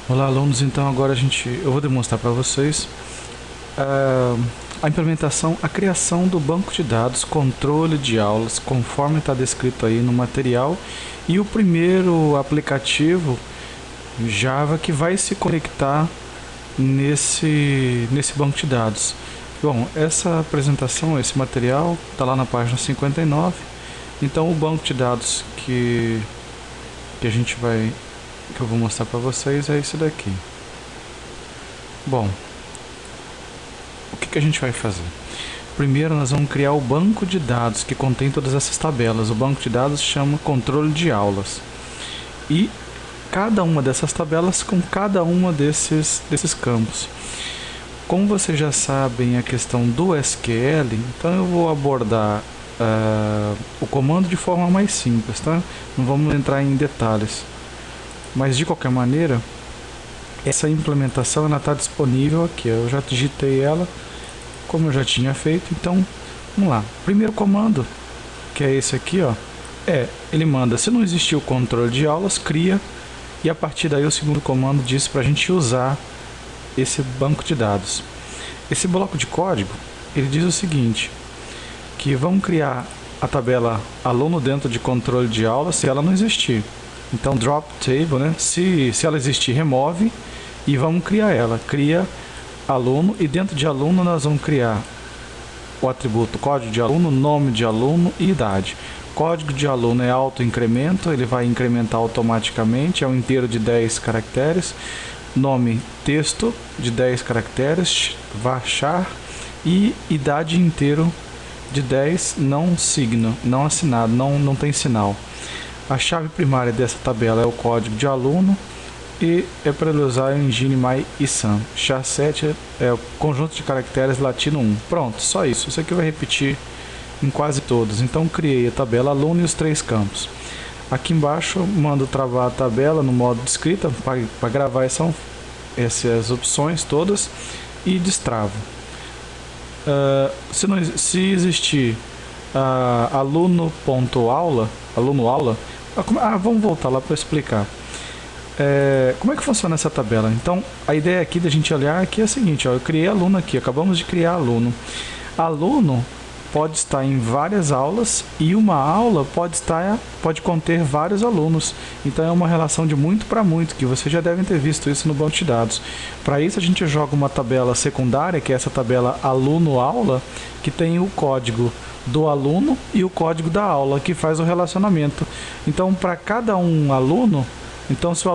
Olá, alunos. Então agora eu vou demonstrar para vocês a implementação, a criação do banco de dados, controle de aulas, conforme está descrito aí no material, e o primeiro aplicativo Java que vai se conectar nesse banco de dados. Bom, essa apresentação, esse material está lá na página 59. Então o banco de dados que a gente vai que eu vou mostrar para vocês é esse daqui. Bom, o que a gente vai fazer? Primeiro nós vamos criar o banco de dados que contém todas essas tabelas. O banco de dados chama controle de aulas. E cada uma dessas tabelas com cada uma desses campos. Como vocês já sabem a questão do SQL, então eu vou abordar o comando de forma mais simples, tá? Não vamos entrar em detalhes. Mas de qualquer maneira, essa implementação está disponível aqui. Eu já digitei ela, como eu já tinha feito. Então, vamos lá. Primeiro comando, que é esse aqui, ó, ele manda, se não existir o controle de aulas, cria. E a partir daí o segundo comando diz para a gente usar esse banco de dados. Esse bloco de código, ele diz o seguinte, que vamos criar a tabela aluno dentro de controle de aulas se ela não existir. Então drop table, né? Se ela existir, remove e vamos criar ela. Cria aluno e dentro de aluno nós vamos criar o atributo código de aluno, nome de aluno e idade. Código de aluno é auto-incremento, ele vai incrementar automaticamente, é um inteiro de 10 caracteres. Nome, texto de 10 caracteres, varchar, e idade inteiro de 10, não signo, não assinado, não tem sinal. A chave primária dessa tabela é o código de aluno e é para ele usar o engine my-isam. SHA-7 é o conjunto de caracteres latino 1. Pronto, só isso. Isso aqui vai repetir em quase todos. Então criei a tabela aluno e os 3 campos. Aqui embaixo mando travar a tabela no modo de escrita para gravar essas opções todas e destravo. Se existir aluno.aula, vamos voltar lá para explicar. Como é que funciona essa tabela? Então, a ideia aqui da gente olhar aqui é a seguinte, ó, eu criei aluno aqui, acabamos de criar aluno. Aluno pode estar em várias aulas e uma aula pode conter vários alunos. Então é uma relação de muito para muito, que vocês já devem ter visto isso no banco de dados. Para isso a gente joga uma tabela secundária, que é essa tabela aluno-aula, que tem o código do aluno e o código da aula, que faz o relacionamento. Então para cada um aluno, então se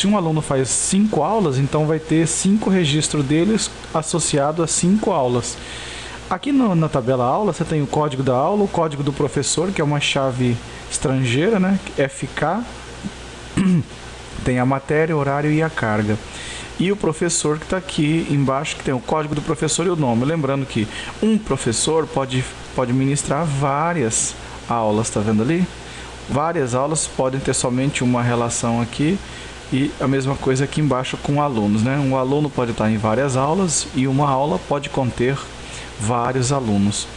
um aluno faz 5 aulas, então vai ter 5 registros deles associado a 5 aulas. Aqui na tabela aula você tem o código da aula, o código do professor, que é uma chave estrangeira, né? FK, tem a matéria, o horário e a carga. E o professor que está aqui embaixo, que tem o código do professor e o nome. Lembrando que um professor pode ministrar várias aulas, tá vendo ali? Várias aulas podem ter somente uma relação aqui, e a mesma coisa aqui embaixo com alunos, né? Um aluno pode estar em várias aulas e uma aula pode conter vários alunos.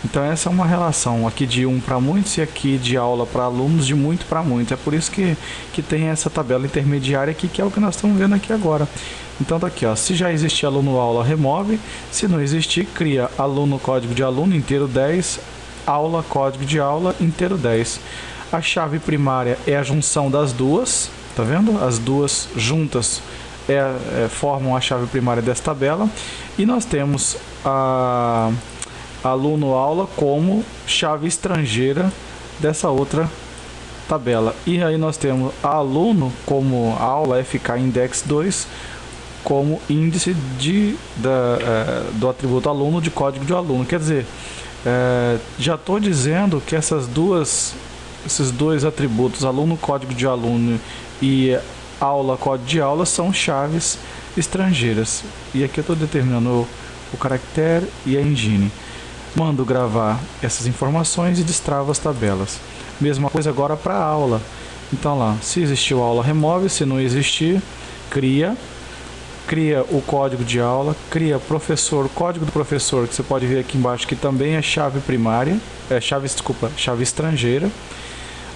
Então essa é uma relação aqui de um para muitos e aqui de aula para alunos de muito para muito. É por isso que tem essa tabela intermediária aqui, que é o que nós estamos vendo aqui agora. Então tá aqui, ó, se já existir aluno aula, remove. Se não existir, cria aluno código de aluno inteiro 10, aula código de aula inteiro 10. A chave primária é a junção das duas, tá vendo? As duas juntas formam a chave primária dessa tabela. E nós temos a aluno-aula como chave estrangeira dessa outra tabela. E aí nós temos aluno como aula FK index 2 como índice do atributo aluno de código de aluno. Quer dizer, já estou dizendo que esses dois atributos, aluno código de aluno e aula código de aula, são chaves estrangeiras. E aqui eu estou determinando o caractere e a engine. Mando gravar essas informações e destravo as tabelas. Mesma coisa agora para a aula. Então lá, se existiu aula, remove. Se não existir, cria o código de aula, cria professor, código do professor, que você pode ver aqui embaixo, que também é chave primária, chave estrangeira,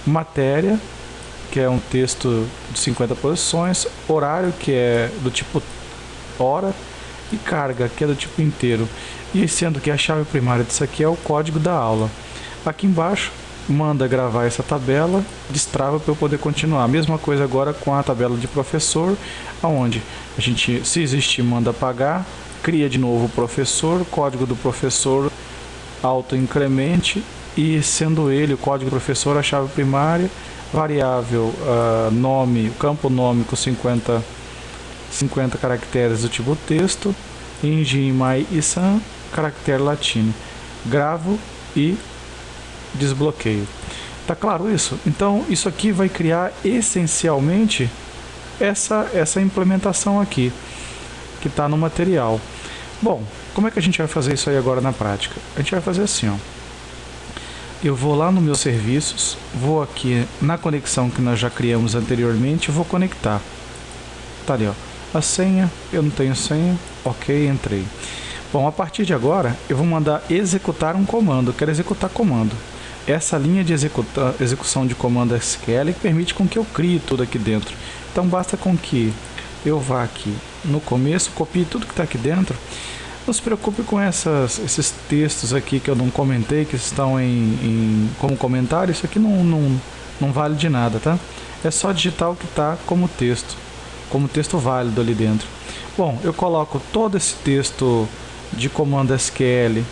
matéria, que é um texto de 50 posições, horário, que é do tipo hora, e carga, que é do tipo inteiro. E sendo que a chave primária disso aqui é o código da aula. Aqui embaixo, manda gravar essa tabela, destrava para eu poder continuar. Mesma coisa agora com a tabela de professor, aonde a gente, se existir, manda apagar, cria de novo o professor, código do professor, auto-incremente, e sendo ele o código do professor a chave primária, variável nome, campo nome com 50 caracteres do tipo texto, engine my isan, caractere latino. Gravo e desbloqueio. Tá claro isso? Então isso aqui vai criar essencialmente essa implementação aqui que está no material. Bom, como é que a gente vai fazer isso aí agora na prática? A gente vai fazer assim, ó. Eu vou lá no meus serviços, vou aqui na conexão que nós já criamos anteriormente, vou conectar. Tá ali, ó. A senha, eu não tenho senha, ok, entrei. Bom, a partir de agora eu vou mandar executar um comando, eu quero executar comando. Essa linha de execução de comando SQL que permite com que eu crie tudo aqui dentro. Então basta com que eu vá aqui no começo, copie tudo que está aqui dentro. Não se preocupe com esses textos aqui que eu não comentei, que estão como comentário. Isso aqui não vale de nada, tá? É só digitar o que está como texto válido ali dentro. Bom, eu coloco todo esse texto de comando SQL,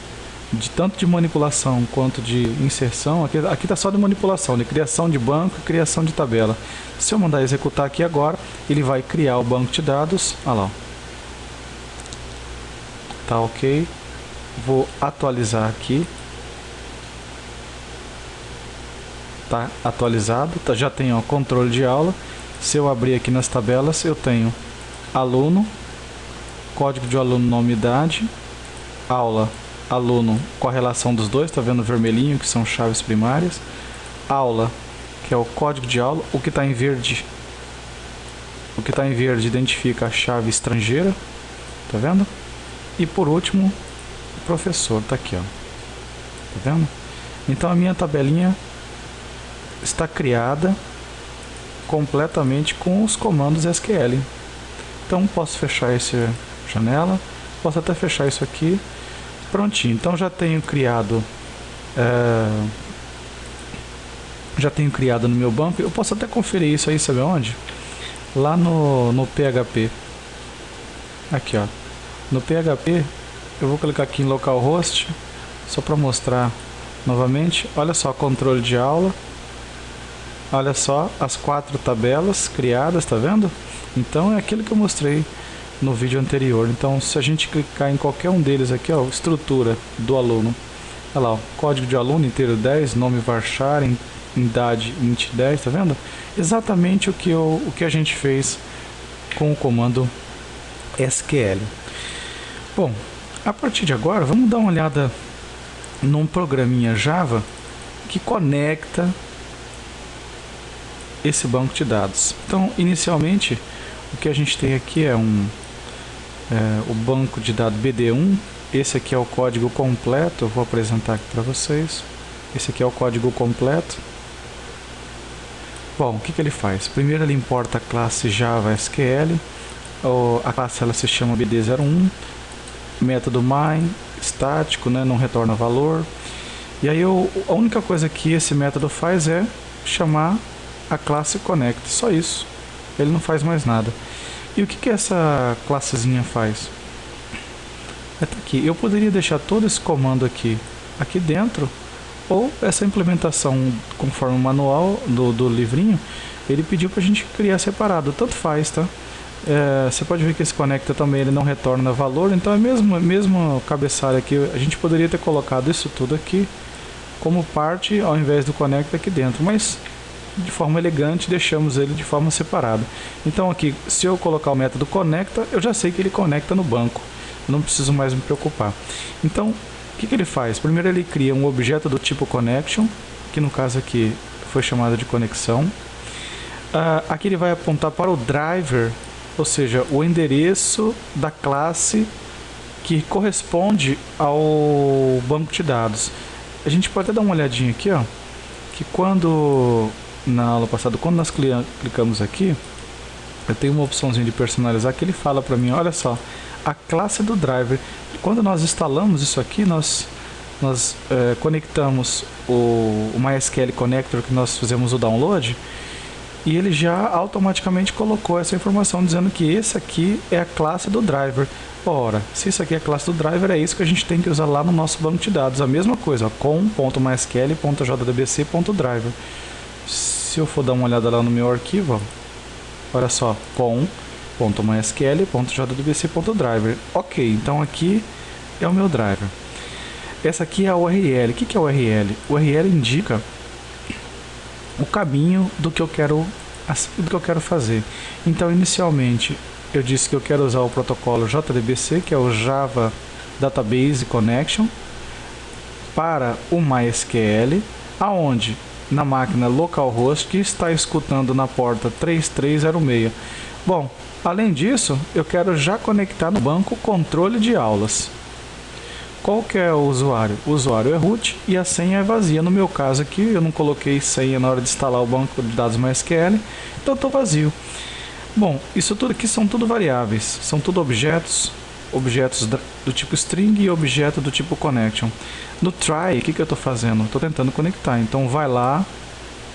tanto de manipulação quanto de inserção. Aqui está só de manipulação, de criação de banco e criação de tabela. Se eu mandar executar aqui agora, ele vai criar o banco de dados. Olha lá. Tá ok. Vou atualizar aqui. Tá atualizado. Já tenho o controle de aula. Se eu abrir aqui nas tabelas, eu tenho aluno, código de aluno, nome, idade, aula, aluno, correlação dos dois, tá vendo o vermelhinho, que são chaves primárias, aula, que é o código de aula, o que está em verde identifica a chave estrangeira, tá vendo? E por último, o professor, tá aqui, ó, tá vendo? Então a minha tabelinha está criada completamente com os comandos SQL. Então posso fechar essa janela, posso até fechar isso aqui, prontinho. Então já tenho criado no meu banco. Eu posso até conferir isso aí, sabe onde? Lá no PHP. Aqui, ó. No PHP, eu vou clicar aqui em localhost, só para mostrar novamente. Olha só, controle de aula. Olha só as 4 tabelas criadas, tá vendo? Então é aquilo que eu mostrei no vídeo anterior. Então se a gente clicar em qualquer um deles aqui, ó, estrutura do aluno. Olha lá, ó, código de aluno inteiro 10, nome varchar, idade int 10, tá vendo? Exatamente o que a gente fez com o comando SQL. Bom, a partir de agora vamos dar uma olhada num programinha Java que conecta esse banco de dados. Então, inicialmente, o que a gente tem aqui é o banco de dados BD1. Esse aqui é o código completo. Eu vou apresentar aqui para vocês. Esse aqui é o código completo. Bom, o que ele faz? Primeiro ele importa a classe Java SQL. A classe ela se chama BD01. Método main, estático, né, não retorna valor. E aí a única coisa que esse método faz é chamar a classe connect, só isso. Ele não faz mais nada. E o que essa classezinha faz? Tá aqui. Eu poderia deixar todo esse comando aqui dentro, ou essa implementação conforme o manual do livrinho, ele pediu para a gente criar separado, tanto faz, tá? Você pode ver que esse conecta também ele não retorna valor, então é mesmo cabeçalho aqui. A gente poderia ter colocado isso tudo aqui como parte ao invés do conecta aqui dentro, mas de forma elegante deixamos ele de forma separada. Então aqui, se eu colocar o método conecta, eu já sei que ele conecta no banco, não preciso mais me preocupar. Então o que ele faz? Primeiro ele cria um objeto do tipo connection, que no caso aqui foi chamado de conexão. Aqui ele vai apontar para o driver, ou seja, o endereço da classe que corresponde ao banco de dados. A gente pode até dar uma olhadinha aqui, ó, que quando na aula passada, quando nós clicamos aqui, eu tenho uma opçãozinha de personalizar que ele fala para mim, olha só, a classe do driver. Quando nós instalamos isso aqui, nós conectamos o MySQL Connector que nós fizemos o download, e ele já automaticamente colocou essa informação dizendo que esse aqui é a classe do driver. Ora, se isso aqui é a classe do driver, é isso que a gente tem que usar lá no nosso banco de dados. A mesma coisa, com.mysql.jdbc.driver. Se eu for dar uma olhada lá no meu arquivo, ó, olha só, com.mysql.jdbc.driver. Ok, então aqui é o meu driver. Essa aqui é a URL. O que é a URL? O URL indica o caminho do que eu quero fazer. Então, inicialmente, eu disse que eu quero usar o protocolo JDBC, que é o Java Database Connection, para o MySQL, aonde na máquina localhost que está escutando na porta 3306. Bom, além disso, eu quero já conectar no banco controle de aulas. Qual que é o usuário? O usuário é root e a senha é vazia. No meu caso aqui, eu não coloquei senha na hora de instalar o banco de dados MySQL, então estou vazio. Bom, isso tudo aqui são tudo variáveis, são tudo objetos do tipo string e objeto do tipo connection. No try, o que eu estou fazendo? Estou tentando conectar, então vai lá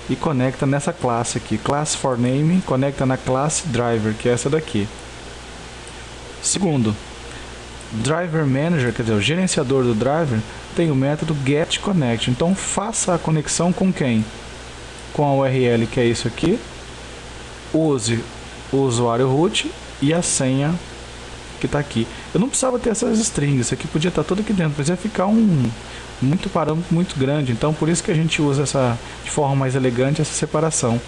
e conecta nessa classe aqui, class for name, conecta na classe driver, que é essa daqui. Segundo, driver manager, quer dizer, o gerenciador do driver, tem o método getConnect. Então faça a conexão com quem? Com a URL, que é isso aqui. Use o usuário root e a senha que está aqui. Eu não precisava ter essas strings, isso aqui podia estar tudo aqui dentro, mas ia ficar muito parâmetro muito grande, então por isso que a gente usa de forma mais elegante essa separação.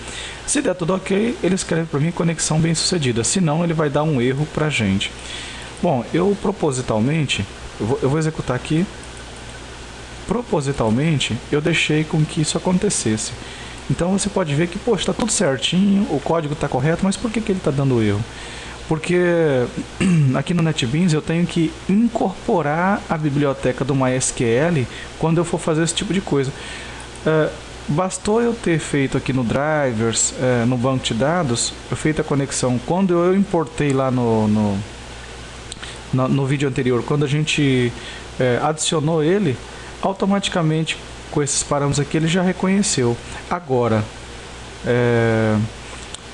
Se der tudo ok, ele escreve para mim conexão bem sucedida, senão ele vai dar um erro para a gente. Bom, eu propositalmente, eu vou executar aqui, propositalmente eu deixei com que isso acontecesse. Então você pode ver que, poxa, está tudo certinho, o código está correto, mas por que ele está dando erro? Porque aqui no NetBeans eu tenho que incorporar a biblioteca do MySQL quando eu for fazer esse tipo de coisa. Bastou eu ter feito aqui no drivers, no banco de dados, eu feito a conexão. Quando eu importei lá no vídeo anterior, quando a gente adicionou ele, automaticamente com esses parâmetros aqui ele já reconheceu.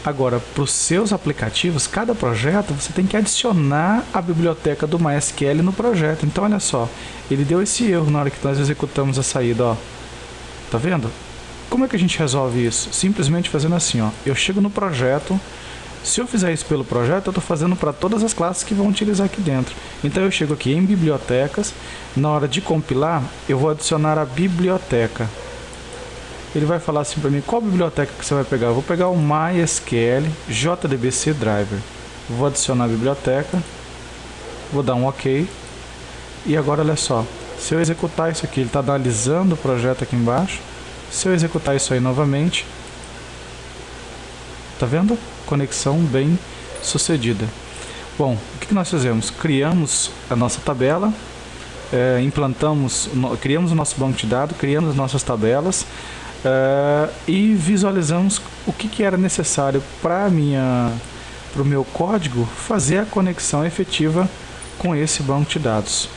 Agora, para os seus aplicativos, cada projeto, você tem que adicionar a biblioteca do MySQL no projeto. Então, olha só, ele deu esse erro na hora que nós executamos a saída, ó. Tá vendo? Como é que a gente resolve isso? Simplesmente fazendo assim, ó. Eu chego no projeto, se eu fizer isso pelo projeto, eu estou fazendo para todas as classes que vão utilizar aqui dentro. Então, eu chego aqui em bibliotecas, na hora de compilar, eu vou adicionar a biblioteca. Ele vai falar assim para mim, qual biblioteca que você vai pegar? Eu vou pegar o MySQL JDBC Driver. Vou adicionar a biblioteca, vou dar um OK. E agora olha só, se eu executar isso aqui, ele está analisando o projeto aqui embaixo. Se eu executar isso aí novamente, tá vendo? Conexão bem sucedida. Bom, o que nós fizemos? Criamos a nossa tabela, criamos o nosso banco de dados, criamos as nossas tabelas, e visualizamos o que era necessário para o meu código fazer a conexão efetiva com esse banco de dados.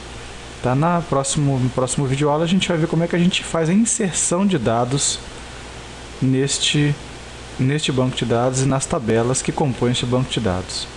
Tá? No próximo vídeo aula a gente vai ver como é que a gente faz a inserção de dados neste banco de dados e nas tabelas que compõem este banco de dados.